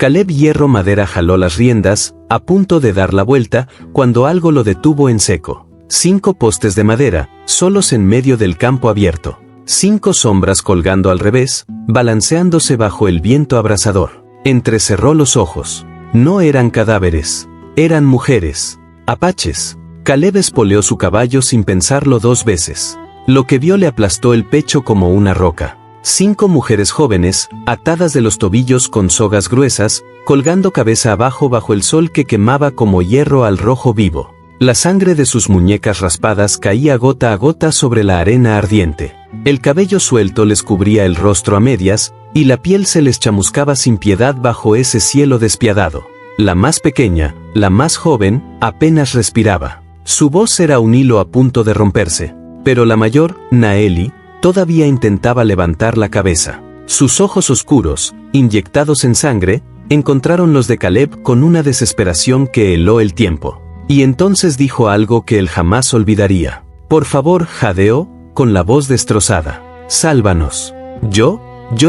Caleb Hierro Madera jaló las riendas, a punto de dar la vuelta, cuando algo lo detuvo en seco. 5 postes de madera, solos en medio del campo abierto. 5 sombras colgando al revés, balanceándose bajo el viento abrasador. Entrecerró los ojos. No eran cadáveres. Eran mujeres. Apaches. Caleb espoleó su caballo sin pensarlo 2 veces. Lo que vio le aplastó el pecho como una roca. 5 mujeres jóvenes, atadas de los tobillos con sogas gruesas, colgando cabeza abajo bajo el sol que quemaba como hierro al rojo vivo. La sangre de sus muñecas raspadas caía gota a gota sobre la arena ardiente. El cabello suelto les cubría el rostro a medias, y la piel se les chamuscaba sin piedad bajo ese cielo despiadado. La más pequeña, la más joven, apenas respiraba. Su voz era un hilo a punto de romperse. Pero la mayor, Naeli, todavía intentaba levantar la cabeza. Sus ojos oscuros, inyectados en sangre, encontraron los de Caleb con una desesperación que heló el tiempo. Y entonces dijo algo que él jamás olvidaría. «Por favor, jadeó, con la voz destrozada. Sálvanos. Yo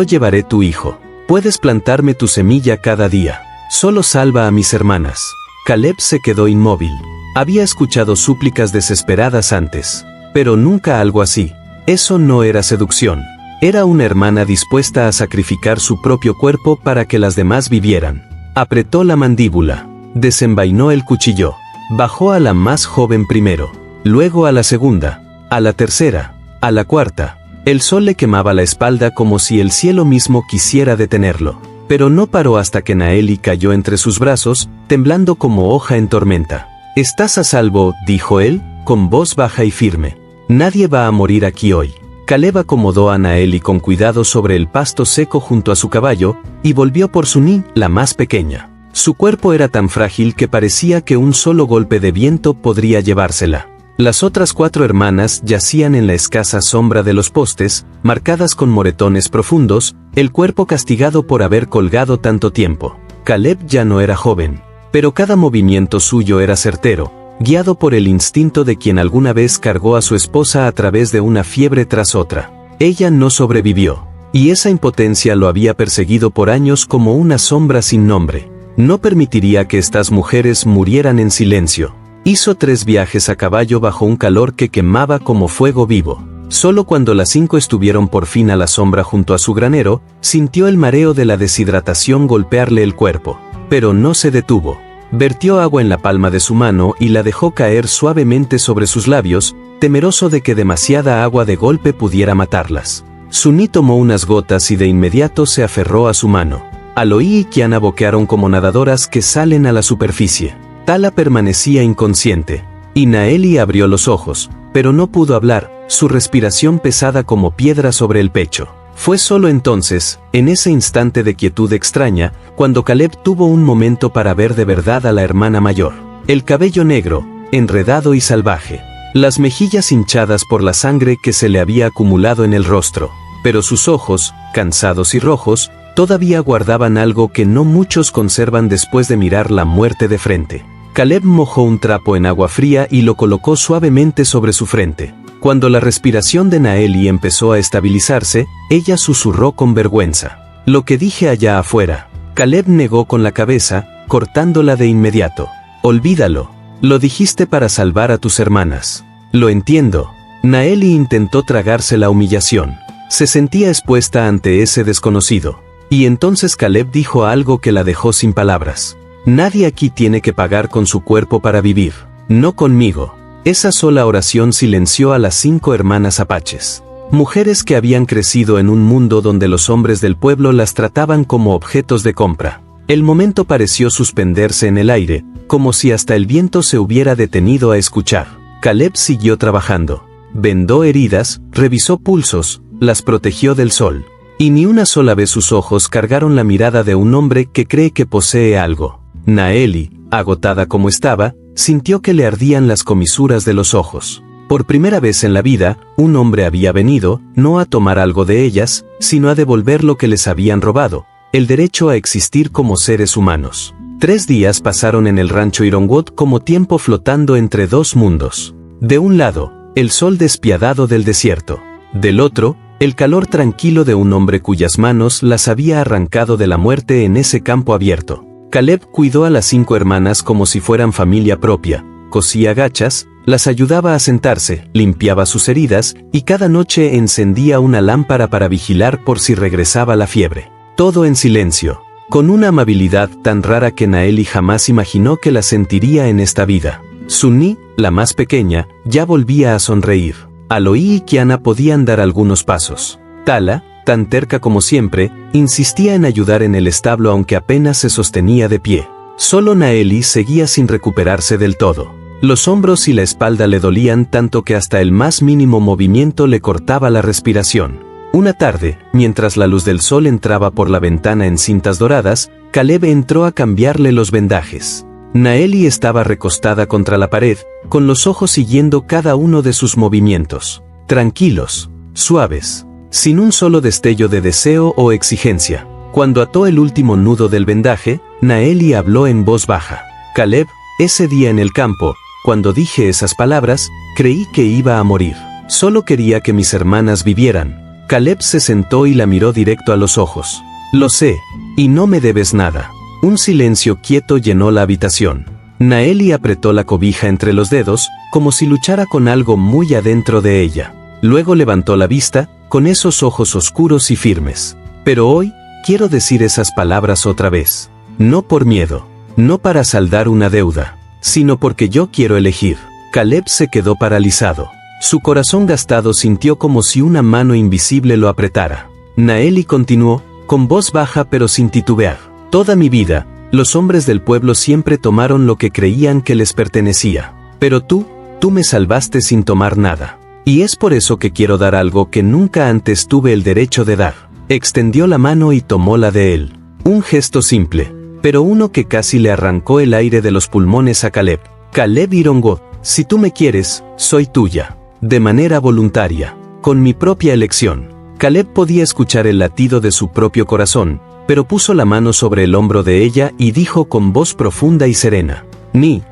llevaré tu hijo. Puedes plantarme tu semilla cada día. Solo salva a mis hermanas». Caleb se quedó inmóvil. Había escuchado súplicas desesperadas antes, pero nunca algo así. Eso no era seducción. Era una hermana dispuesta a sacrificar su propio cuerpo para que las demás vivieran. Apretó la mandíbula. Desenvainó el cuchillo. Bajó a la más joven primero. Luego a la segunda. A la tercera. A la cuarta. El sol le quemaba la espalda como si el cielo mismo quisiera detenerlo. Pero no paró hasta que Naeli cayó entre sus brazos, temblando como hoja en tormenta. «Estás a salvo», dijo él, con voz baja y firme. «Nadie va a morir aquí hoy». Caleb acomodó a Naeli con cuidado sobre el pasto seco junto a su caballo, y volvió por Suní, la más pequeña. Su cuerpo era tan frágil que parecía que un solo golpe de viento podría llevársela. Las otras 4 hermanas yacían en la escasa sombra de los postes, marcadas con moretones profundos, el cuerpo castigado por haber colgado tanto tiempo. Caleb ya no era joven, pero cada movimiento suyo era certero, guiado por el instinto de quien alguna vez cargó a su esposa a través de una fiebre tras otra. Ella no sobrevivió, y esa impotencia lo había perseguido por años como una sombra sin nombre. No permitiría que estas mujeres murieran en silencio. Hizo 3 viajes a caballo bajo un calor que quemaba como fuego vivo. Solo cuando las 5 estuvieron por fin a la sombra junto a su granero, sintió el mareo de la deshidratación golpearle el cuerpo. Pero no se detuvo. Vertió agua en la palma de su mano y la dejó caer suavemente sobre sus labios, temeroso de que demasiada agua de golpe pudiera matarlas. Suní tomó unas gotas y de inmediato se aferró a su mano. Aloí y Kiana boquearon como nadadoras que salen a la superficie. Tala permanecía inconsciente, y Naeli abrió los ojos, pero no pudo hablar, su respiración pesada como piedra sobre el pecho. Fue solo entonces, en ese instante de quietud extraña, cuando Caleb tuvo un momento para ver de verdad a la hermana mayor. El cabello negro, enredado y salvaje. Las mejillas hinchadas por la sangre que se le había acumulado en el rostro. Pero sus ojos, cansados y rojos, todavía guardaban algo que no muchos conservan después de mirar la muerte de frente. Caleb mojó un trapo en agua fría y lo colocó suavemente sobre su frente. Cuando la respiración de Naeli empezó a estabilizarse, ella susurró con vergüenza. «Lo que dije allá afuera». Caleb negó con la cabeza, cortándola de inmediato. «Olvídalo. Lo dijiste para salvar a tus hermanas». «Lo entiendo». Naeli intentó tragarse la humillación. Se sentía expuesta ante ese desconocido. Y entonces Caleb dijo algo que la dejó sin palabras. «Nadie aquí tiene que pagar con su cuerpo para vivir. No conmigo». Esa sola oración silenció a las 5 hermanas apaches. Mujeres que habían crecido en un mundo donde los hombres del pueblo las trataban como objetos de compra. El momento pareció suspenderse en el aire, como si hasta el viento se hubiera detenido a escuchar. Caleb siguió trabajando. Vendó heridas, revisó pulsos, las protegió del sol. Y ni una sola vez sus ojos cargaron la mirada de un hombre que cree que posee algo. Naeli, agotada como estaba, sintió que le ardían las comisuras de los ojos. Por primera vez en la vida, un hombre había venido, no a tomar algo de ellas, sino a devolver lo que les habían robado, el derecho a existir como seres humanos. 3 días pasaron en el rancho Ironwood como tiempo flotando entre 2 mundos. De un lado, el sol despiadado del desierto. Del otro, el calor tranquilo de un hombre cuyas manos las había arrancado de la muerte en ese campo abierto. Caleb cuidó a las 5 hermanas como si fueran familia propia, cosía gachas, las ayudaba a sentarse, limpiaba sus heridas y cada noche encendía una lámpara para vigilar por si regresaba la fiebre. Todo en silencio, con una amabilidad tan rara que Naeli jamás imaginó que la sentiría en esta vida. Sunni, la más pequeña, ya volvía a sonreír. Aloí y Kiana podían dar algunos pasos. Tala, tan terca como siempre, insistía en ayudar en el establo aunque apenas se sostenía de pie. Solo Naeli seguía sin recuperarse del todo. Los hombros y la espalda le dolían tanto que hasta el más mínimo movimiento le cortaba la respiración. Una tarde, mientras la luz del sol entraba por la ventana en cintas doradas, Caleb entró a cambiarle los vendajes. Naeli estaba recostada contra la pared, con los ojos siguiendo cada uno de sus movimientos. Tranquilos, suaves, sin un solo destello de deseo o exigencia. Cuando ató el último nudo del vendaje, Naeli habló en voz baja. Caleb, ese día en el campo, cuando dije esas palabras, creí que iba a morir. Solo quería que mis hermanas vivieran. Caleb se sentó y la miró directo a los ojos. Lo sé, y no me debes nada. Un silencio quieto llenó la habitación. Naeli apretó la cobija entre los dedos, como si luchara con algo muy adentro de ella. Luego levantó la vista, con esos ojos oscuros y firmes. Pero hoy, quiero decir esas palabras otra vez. No por miedo, no para saldar una deuda, sino porque yo quiero elegir. Caleb se quedó paralizado. Su corazón gastado sintió como si una mano invisible lo apretara. Naeli continuó, con voz baja pero sin titubear. Toda mi vida, los hombres del pueblo siempre tomaron lo que creían que les pertenecía. Pero tú me salvaste sin tomar nada. Y es por eso que quiero dar algo que nunca antes tuve el derecho de dar. Extendió la mano y tomó la de él. Un gesto simple, pero uno que casi le arrancó el aire de los pulmones a Caleb. Caleb Irongo, si tú me quieres, soy tuya. De manera voluntaria, con mi propia elección. Caleb podía escuchar el latido de su propio corazón, pero puso la mano sobre el hombro de ella y dijo con voz profunda y serena.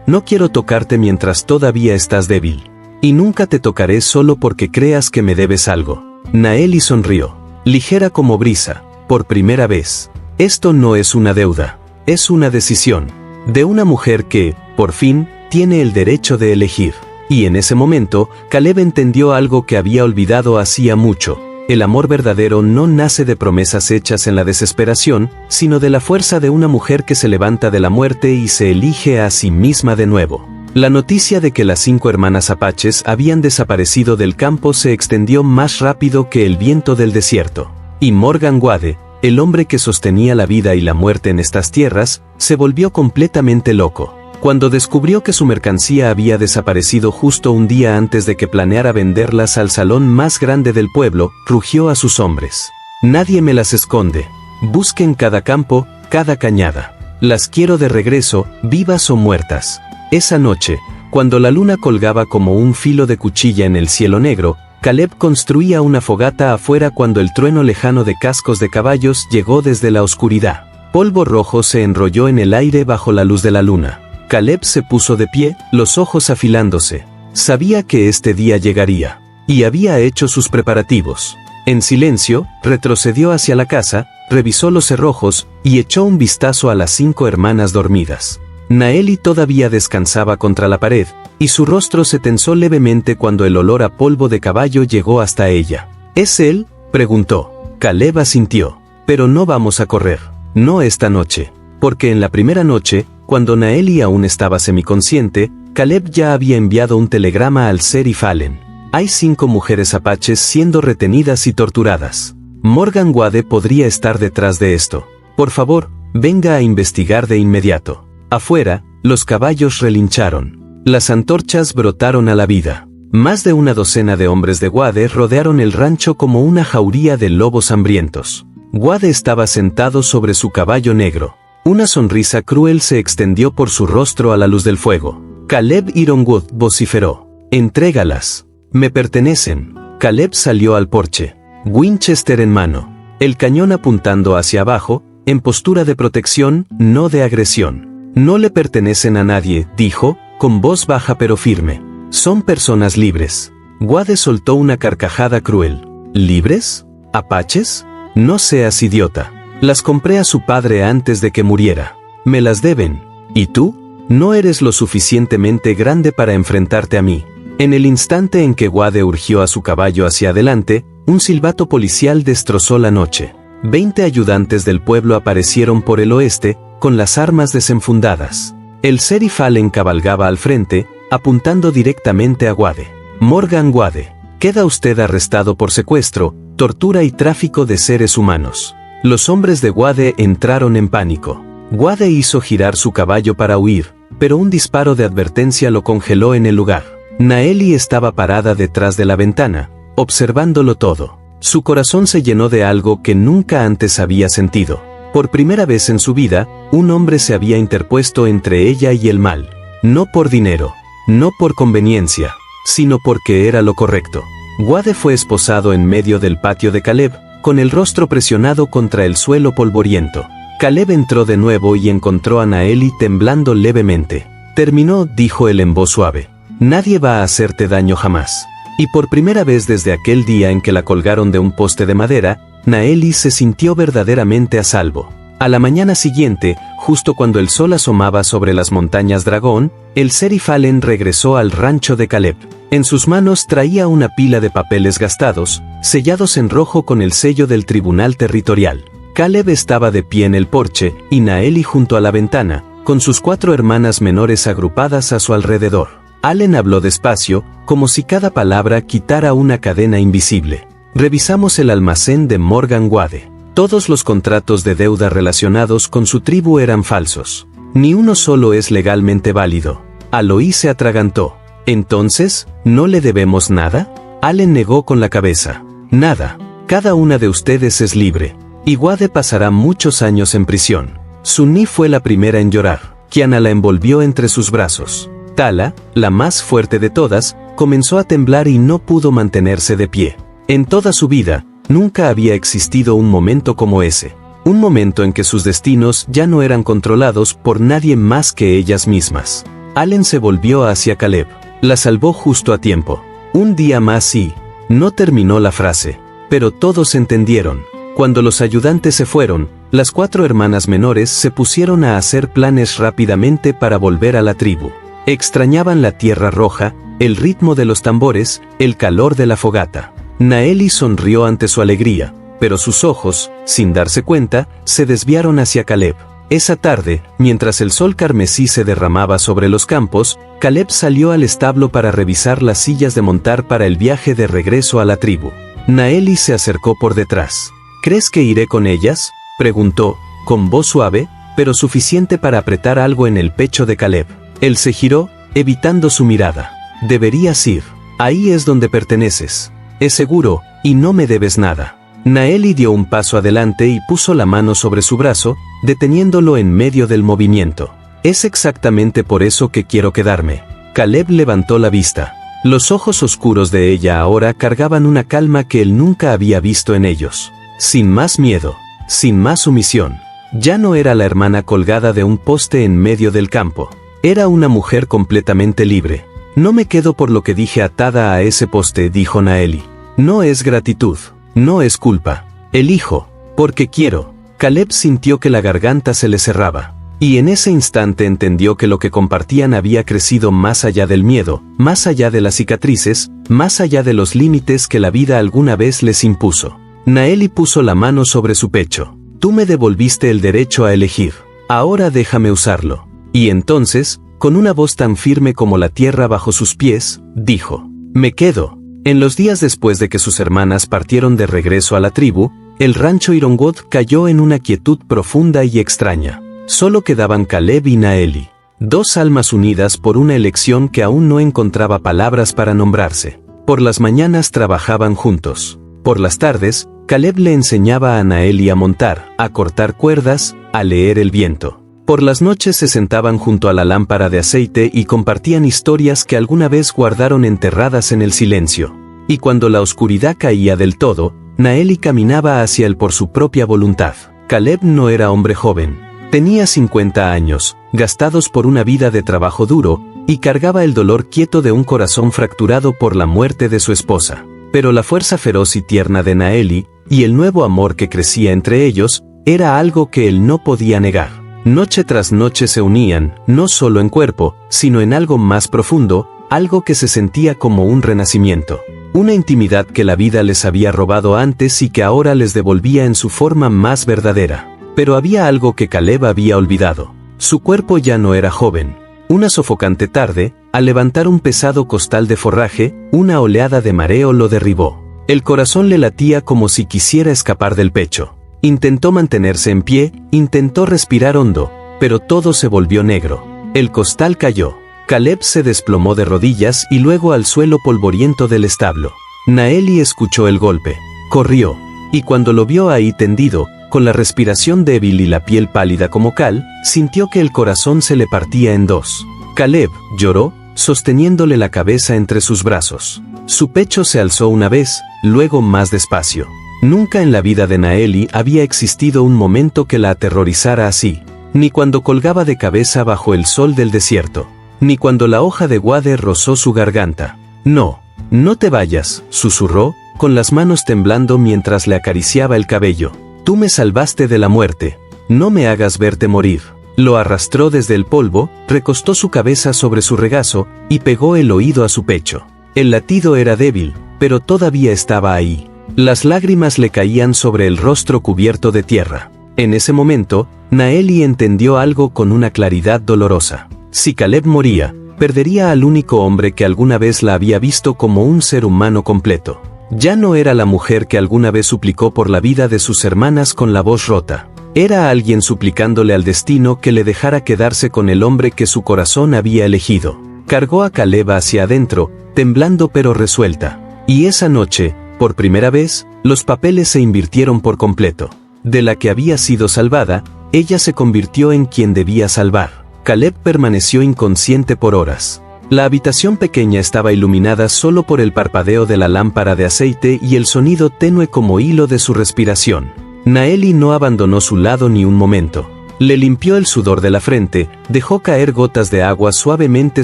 No quiero tocarte mientras todavía estás débil. Y nunca te tocaré solo porque creas que me debes algo. Naeli sonrió, ligera como brisa, por primera vez. Esto no es una deuda, es una decisión. De una mujer que, por fin, tiene el derecho de elegir. Y en ese momento, Caleb entendió algo que había olvidado hacía mucho. El amor verdadero no nace de promesas hechas en la desesperación, sino de la fuerza de una mujer que se levanta de la muerte y se elige a sí misma de nuevo. La noticia de que las 5 hermanas apaches habían desaparecido del campo se extendió más rápido que el viento del desierto. Y Morgan Wade, el hombre que sostenía la vida y la muerte en estas tierras, se volvió completamente loco. Cuando descubrió que su mercancía había desaparecido justo un día antes de que planeara venderlas al salón más grande del pueblo, rugió a sus hombres. Nadie me las esconde. Busquen cada campo, cada cañada. Las quiero de regreso, vivas o muertas. Esa noche, cuando la luna colgaba como un filo de cuchilla en el cielo negro, Caleb construía una fogata afuera cuando el trueno lejano de cascos de caballos llegó desde la oscuridad. Polvo rojo se enrolló en el aire bajo la luz de la luna. Caleb se puso de pie, los ojos afilándose. Sabía que este día llegaría, y había hecho sus preparativos. En silencio, retrocedió hacia la casa, revisó los cerrojos, y echó un vistazo a las 5 hermanas dormidas. Naeli todavía descansaba contra la pared, y su rostro se tensó levemente cuando el olor a polvo de caballo llegó hasta ella. ¿Es él?, preguntó. Caleb asintió. Pero no vamos a correr. No esta noche. Porque en la primera noche, cuando Naeli aún estaba semiconsciente, Caleb ya había enviado un telegrama al sheriff Allen. Hay 5 mujeres apaches siendo retenidas y torturadas. Morgan Wade podría estar detrás de esto. Por favor, venga a investigar de inmediato. Afuera, los caballos relincharon. Las antorchas brotaron a la vida. Más de una docena de hombres de Wade rodearon el rancho como una jauría de lobos hambrientos. Wade estaba sentado sobre su caballo negro. Una sonrisa cruel se extendió por su rostro a la luz del fuego. Caleb Ironwood vociferó. «Entrégalas. Me pertenecen». Caleb salió al porche, Winchester en mano, el cañón apuntando hacia abajo, en postura de protección, no de agresión. «No le pertenecen a nadie», dijo, con voz baja pero firme. «Son personas libres». Wade soltó una carcajada cruel. ¿Libres? ¿Apaches? No seas idiota. Las compré a su padre antes de que muriera. Me las deben. ¿Y tú? No eres lo suficientemente grande para enfrentarte a mí. En el instante en que Wade urgió a su caballo hacia adelante, un silbato policial destrozó la noche. 20 ayudantes del pueblo aparecieron por el oeste, con las armas desenfundadas. El sheriff Allen cabalgaba al frente, apuntando directamente a Wade. Morgan Wade, queda usted arrestado por secuestro, tortura y tráfico de seres humanos. Los hombres de Wade entraron en pánico. Wade hizo girar su caballo para huir, pero un disparo de advertencia lo congeló en el lugar. Naeli estaba parada detrás de la ventana, observándolo todo. Su corazón se llenó de algo que nunca antes había sentido. Por primera vez en su vida, un hombre se había interpuesto entre ella y el mal. No por dinero, no por conveniencia, sino porque era lo correcto. Wade fue esposado en medio del patio de Caleb, con el rostro presionado contra el suelo polvoriento. Caleb entró de nuevo y encontró a Naeli temblando levemente. Terminó, dijo él en voz suave. Nadie va a hacerte daño jamás. Y por primera vez desde aquel día en que la colgaron de un poste de madera, Naeli se sintió verdaderamente a salvo. A la mañana siguiente, justo cuando el sol asomaba sobre las montañas Dragón, el sheriff Allen regresó al rancho de Caleb. En sus manos traía una pila de papeles gastados, sellados en rojo con el sello del tribunal territorial. Caleb estaba de pie en el porche, y Naeli junto a la ventana, con sus 4 hermanas menores agrupadas a su alrededor. Allen habló despacio, como si cada palabra quitara una cadena invisible. Revisamos el almacén de Morgan Wade. Todos los contratos de deuda relacionados con su tribu eran falsos. Ni uno solo es legalmente válido. Aloy se atragantó. ¿Entonces, no le debemos nada? Allen negó con la cabeza. Nada. Cada una de ustedes es libre. Y Wade pasará muchos años en prisión. Sunni fue la primera en llorar. Kiana la envolvió entre sus brazos. Tala, la más fuerte de todas, comenzó a temblar y no pudo mantenerse de pie. En toda su vida, nunca había existido un momento como ese. Un momento en que sus destinos ya no eran controlados por nadie más que ellas mismas. Allen se volvió hacia Caleb. La salvó justo a tiempo. Un día más y... No terminó la frase. Pero todos entendieron. Cuando los ayudantes se fueron, las 4 hermanas menores se pusieron a hacer planes rápidamente para volver a la tribu. Extrañaban la tierra roja, el ritmo de los tambores, el calor de la fogata. Naeli sonrió ante su alegría, pero sus ojos, sin darse cuenta, se desviaron hacia Caleb. Esa tarde, mientras el sol carmesí se derramaba sobre los campos, Caleb salió al establo para revisar las sillas de montar para el viaje de regreso a la tribu. Naeli se acercó por detrás. ¿Crees que iré con ellas?, preguntó, con voz suave, pero suficiente para apretar algo en el pecho de Caleb. Él se giró, evitando su mirada. Deberías ir. Ahí es donde perteneces. Es seguro, y no me debes nada. Naeli dio un paso adelante y puso la mano sobre su brazo, deteniéndolo en medio del movimiento. Es exactamente por eso que quiero quedarme. Caleb levantó la vista. Los ojos oscuros de ella ahora cargaban una calma que él nunca había visto en ellos. Sin más miedo, sin más sumisión. Ya no era la hermana colgada de un poste en medio del campo. Era una mujer completamente libre. No me quedo por lo que dije atada a ese poste, dijo Naeli. No es gratitud, no es culpa. Elijo, porque quiero. Caleb sintió que la garganta se le cerraba. Y en ese instante entendió que lo que compartían había crecido más allá del miedo, más allá de las cicatrices, más allá de los límites que la vida alguna vez les impuso. Naeli puso la mano sobre su pecho. Tú me devolviste el derecho a elegir. Ahora déjame usarlo. Y entonces, con una voz tan firme como la tierra bajo sus pies, dijo: me quedo. En los días después de que sus hermanas partieron de regreso a la tribu, el rancho Ironwood cayó en una quietud profunda y extraña. Solo quedaban Caleb y Naeli, 2 almas unidas por una elección que aún no encontraba palabras para nombrarse. Por las mañanas trabajaban juntos. Por las tardes, Caleb le enseñaba a Naeli a montar, a cortar cuerdas, a leer el viento. Por las noches se sentaban junto a la lámpara de aceite y compartían historias que alguna vez guardaron enterradas en el silencio. Y cuando la oscuridad caía del todo, Naeli caminaba hacia él por su propia voluntad. Caleb no era hombre joven. Tenía 50 años, gastados por una vida de trabajo duro, y cargaba el dolor quieto de un corazón fracturado por la muerte de su esposa. pero la fuerza feroz y tierna de Naeli, y el nuevo amor que crecía entre ellos, era algo que él no podía negar. Noche tras noche se unían, no solo en cuerpo, sino en algo más profundo, algo que se sentía como un renacimiento. Una intimidad que la vida les había robado antes y que ahora les devolvía en su forma más verdadera. Pero había algo que Caleb había olvidado. Su cuerpo ya no era joven. Una sofocante tarde, al levantar un pesado costal de forraje, una oleada de mareo lo derribó. El corazón le latía como si quisiera escapar del pecho. Intentó mantenerse en pie, intentó respirar hondo, pero todo se volvió negro. El costal cayó. Caleb se desplomó de rodillas y luego al suelo polvoriento del establo. Naeli escuchó el golpe. Corrió. Y cuando lo vio ahí tendido, con la respiración débil y la piel pálida como cal, sintió que el corazón se le partía en dos. Caleb lloró, sosteniéndole la cabeza entre sus brazos. Su pecho se alzó una vez, luego más despacio. Nunca en la vida de Naeli había existido un momento que la aterrorizara así. Ni cuando colgaba de cabeza bajo el sol del desierto. Ni cuando la hoja de guade rozó su garganta. No, no te vayas, susurró, con las manos temblando mientras le acariciaba el cabello. Tú me salvaste de la muerte. No me hagas verte morir. Lo arrastró desde el polvo, recostó su cabeza sobre su regazo, y pegó el oído a su pecho. El latido era débil, pero todavía estaba ahí. Las lágrimas le caían sobre el rostro cubierto de tierra. En ese momento, Naeli entendió algo con una claridad dolorosa. Si Caleb moría, perdería al único hombre que alguna vez la había visto como un ser humano completo. Ya no era la mujer que alguna vez suplicó por la vida de sus hermanas con la voz rota. Era alguien suplicándole al destino que le dejara quedarse con el hombre que su corazón había elegido. Cargó a Caleb hacia adentro, temblando pero resuelta. Y esa noche, por primera vez, los papeles se invirtieron por completo. De la que había sido salvada, ella se convirtió en quien debía salvar. Caleb permaneció inconsciente por horas. La habitación pequeña estaba iluminada solo por el parpadeo de la lámpara de aceite y el sonido tenue como hilo de su respiración. Naeli no abandonó su lado ni un momento. Le limpió el sudor de la frente, dejó caer gotas de agua suavemente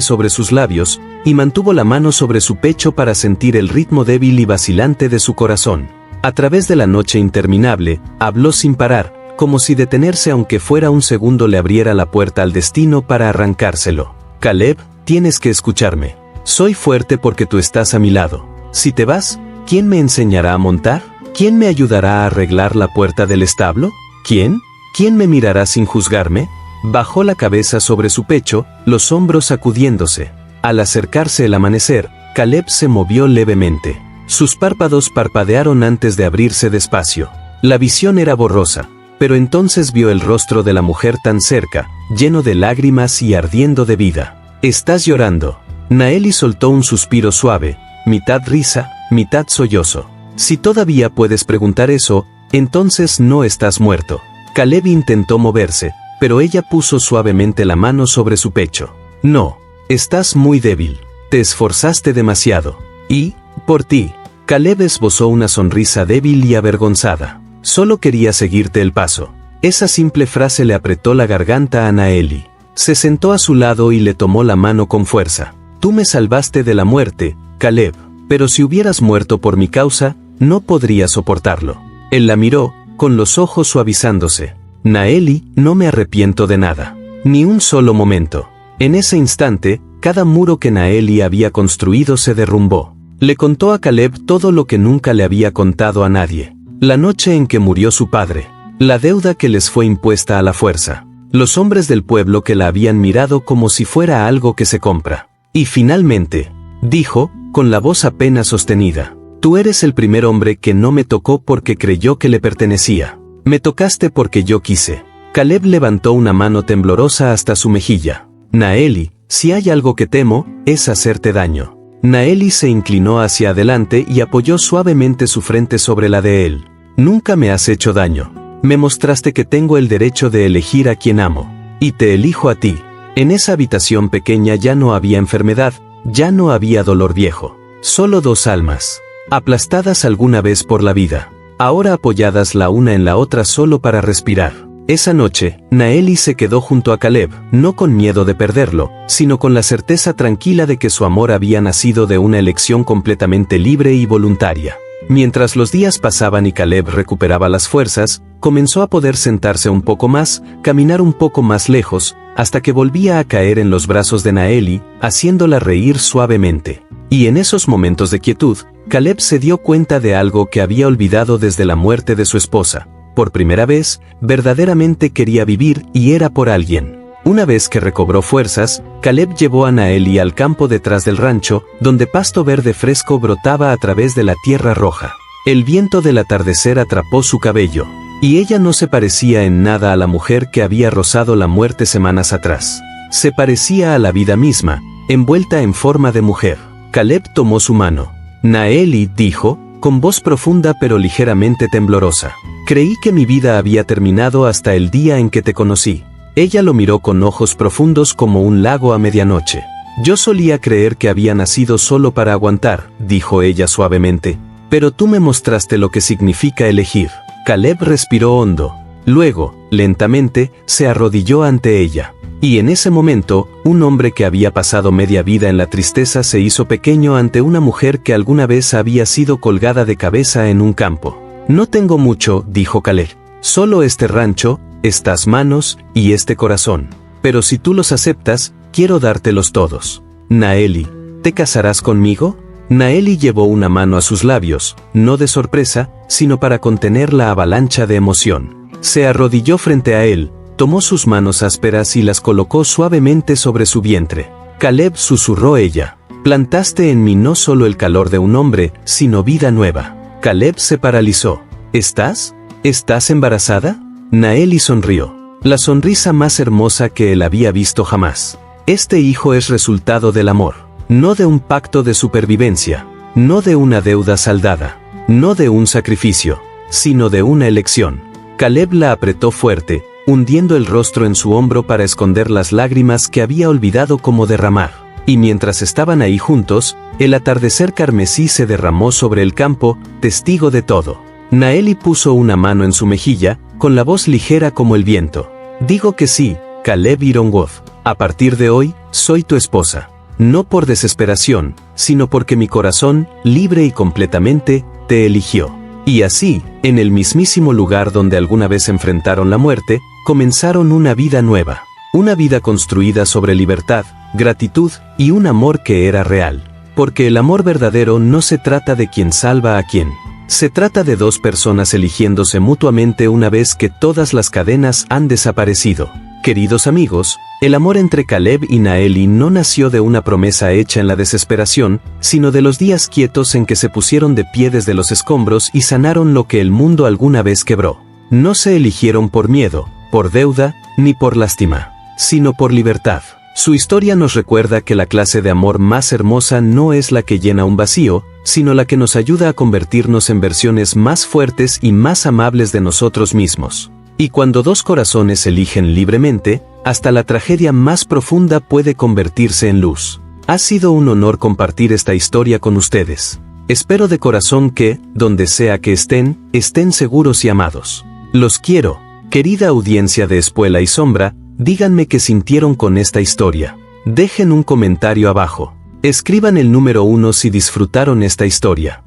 sobre sus labios, y mantuvo la mano sobre su pecho para sentir el ritmo débil y vacilante de su corazón. A través de la noche interminable, habló sin parar, como si detenerse aunque fuera un segundo le abriera la puerta al destino para arrancárselo. Caleb, tienes que escucharme. Soy fuerte porque tú estás a mi lado. Si te vas, ¿quién me enseñará a montar? ¿Quién me ayudará a arreglar la puerta del establo? ¿Quién? ¿Quién me mirará sin juzgarme? Bajó la cabeza sobre su pecho, los hombros sacudiéndose. Al acercarse el amanecer, Caleb se movió levemente. Sus párpados parpadearon antes de abrirse despacio. La visión era borrosa, pero entonces vio el rostro de la mujer tan cerca, lleno de lágrimas y ardiendo de vida. «Estás llorando». Naeli soltó un suspiro suave, mitad risa, mitad sollozo. «Si todavía puedes preguntar eso, entonces no estás muerto». Caleb intentó moverse, pero ella puso suavemente la mano sobre su pecho. «No, estás muy débil. Te esforzaste demasiado. Y, por ti». Caleb esbozó una sonrisa débil y avergonzada. «Solo quería seguirte el paso». Esa simple frase le apretó la garganta a Naeli. Se sentó a su lado y le tomó la mano con fuerza. «Tú me salvaste de la muerte, Caleb, pero si hubieras muerto por mi causa, no podría soportarlo». Él la miró, con los ojos suavizándose. «Naeli, no me arrepiento de nada. Ni un solo momento». En ese instante, cada muro que Naeli había construido se derrumbó. Le contó a Caleb todo lo que nunca le había contado a nadie. La noche en que murió su padre. La deuda que les fue impuesta a la fuerza. Los hombres del pueblo que la habían mirado como si fuera algo que se compra. Y finalmente, dijo, con la voz apenas sostenida: «Tú eres el primer hombre que no me tocó porque creyó que le pertenecía. Me tocaste porque yo quise». Caleb levantó una mano temblorosa hasta su mejilla. «Naeli, si hay algo que temo, es hacerte daño». Naeli se inclinó hacia adelante y apoyó suavemente su frente sobre la de él. «Nunca me has hecho daño. Me mostraste que tengo el derecho de elegir a quien amo. Y te elijo a ti». En esa habitación pequeña ya no había enfermedad, ya no había dolor viejo. Solo dos almas, aplastadas alguna vez por la vida, ahora apoyadas la una en la otra solo para respirar. Esa noche, Naeli se quedó junto a Caleb, no con miedo de perderlo, sino con la certeza tranquila de que su amor había nacido de una elección completamente libre y voluntaria. Mientras los días pasaban y Caleb recuperaba las fuerzas, comenzó a poder sentarse un poco más, caminar un poco más lejos, hasta que volvía a caer en los brazos de Naeli, haciéndola reír suavemente. Y en esos momentos de quietud, Caleb se dio cuenta de algo que había olvidado desde la muerte de su esposa. Por primera vez, verdaderamente quería vivir y era por alguien. Una vez que recobró fuerzas, Caleb llevó a Naeli al campo detrás del rancho, donde pasto verde fresco brotaba a través de la tierra roja. El viento del atardecer atrapó su cabello, y ella no se parecía en nada a la mujer que había rozado la muerte semanas atrás. Se parecía a la vida misma, envuelta en forma de mujer. Caleb tomó su mano. Naeli, dijo, con voz profunda pero ligeramente temblorosa. Creí que mi vida había terminado hasta el día en que te conocí. Ella lo miró con ojos profundos como un lago a medianoche. Yo solía creer que había nacido solo para aguantar, dijo ella suavemente. Pero tú me mostraste lo que significa elegir. Caleb respiró hondo. Luego, lentamente, se arrodilló ante ella. Y en ese momento, un hombre que había pasado media vida en la tristeza se hizo pequeño ante una mujer que alguna vez había sido colgada de cabeza en un campo. No tengo mucho, dijo Caleb. Solo este rancho, estas manos y este corazón. Pero si tú los aceptas, quiero dártelos todos. Naeli, ¿te casarás conmigo? Naeli llevó una mano a sus labios, no de sorpresa, sino para contener la avalancha de emoción. Se arrodilló frente a él, tomó sus manos ásperas y las colocó suavemente sobre su vientre. Caleb, susurró ella, plantaste en mí no solo el calor de un hombre, sino vida nueva. Caleb se paralizó. ¿Estás embarazada? Naeli sonrió. La sonrisa más hermosa que él había visto jamás. Este hijo es resultado del amor. No de un pacto de supervivencia. No de una deuda saldada. No de un sacrificio. Sino de una elección. Caleb la apretó fuerte, hundiendo el rostro en su hombro para esconder las lágrimas que había olvidado cómo derramar. Y mientras estaban ahí juntos, el atardecer carmesí se derramó sobre el campo, testigo de todo. Naeli puso una mano en su mejilla, con la voz ligera como el viento. Digo que sí, Caleb Ironwood. A partir de hoy, soy tu esposa. No por desesperación, sino porque mi corazón, libre y completamente, te eligió. Y así, en el mismísimo lugar donde alguna vez enfrentaron la muerte, comenzaron una vida nueva. Una vida construida sobre libertad, gratitud y un amor que era real. Porque el amor verdadero no se trata de quién salva a quién. Se trata de dos personas eligiéndose mutuamente una vez que todas las cadenas han desaparecido. Queridos amigos, el amor entre Caleb y Naeli no nació de una promesa hecha en la desesperación, sino de los días quietos en que se pusieron de pie desde los escombros y sanaron lo que el mundo alguna vez quebró. No se eligieron por miedo, por deuda, ni por lástima, sino por libertad. Su historia nos recuerda que la clase de amor más hermosa no es la que llena un vacío, sino la que nos ayuda a convertirnos en versiones más fuertes y más amables de nosotros mismos. Y cuando dos corazones eligen libremente, hasta la tragedia más profunda puede convertirse en luz. Ha sido un honor compartir esta historia con ustedes. Espero de corazón que, donde sea que estén seguros y amados. Los quiero, querida audiencia de Espuela y Sombra. Díganme qué sintieron con esta historia. Dejen un comentario abajo. Escriban el número 1 si disfrutaron esta historia.